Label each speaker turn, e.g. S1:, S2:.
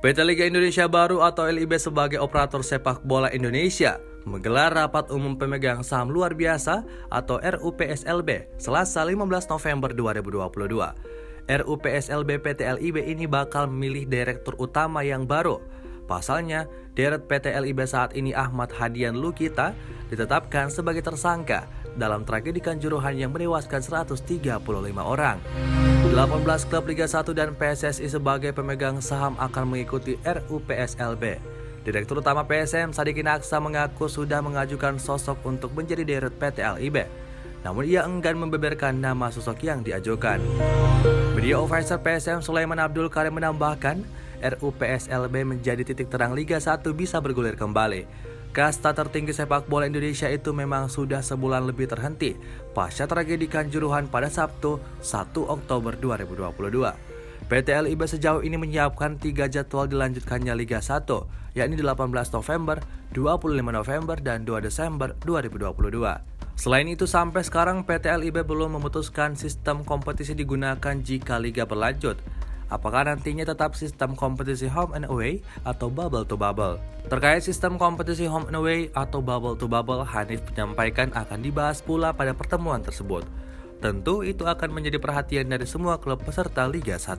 S1: PT Liga Indonesia Baru atau LIB sebagai operator sepak bola Indonesia menggelar rapat umum pemegang saham luar biasa atau RUPSLB Selasa 15 November 2022. RUPSLB PT LIB ini bakal memilih direktur utama yang baru. Pasalnya, Dirut PT LIB saat ini Ahmad Hadian Lukita ditetapkan sebagai tersangka dalam tragedi Kanjuruhan yang menewaskan 135 orang. 18 klub Liga 1 dan PSSI sebagai pemegang saham akan mengikuti RUPSLB. Direktur utama PSM Sadikin Aksa mengaku sudah mengajukan sosok untuk menjadi Dirut PT LIB. Namun ia enggan membeberkan nama sosok yang diajukan. Media Officer PSM Sulaiman Abdul Karim menambahkan, RUPSLB menjadi titik terang Liga 1 bisa bergulir kembali. Kasta tertinggi sepak bola Indonesia itu memang sudah sebulan lebih terhenti pasca tragedi Kanjuruhan pada Sabtu 1 Oktober 2022. PT LIB sejauh ini menyiapkan 3 jadwal dilanjutkannya Liga 1, yakni 18 November, 25 November, dan 2 Desember 2022. Selain itu, sampai sekarang PT LIB belum memutuskan sistem kompetisi digunakan jika Liga berlanjut. Apakah nantinya tetap sistem kompetisi home and away atau bubble to bubble? Terkait sistem kompetisi home and away atau bubble to bubble, Hanif menyampaikan akan dibahas pula pada pertemuan tersebut. Tentu itu akan menjadi perhatian dari semua klub peserta Liga 1.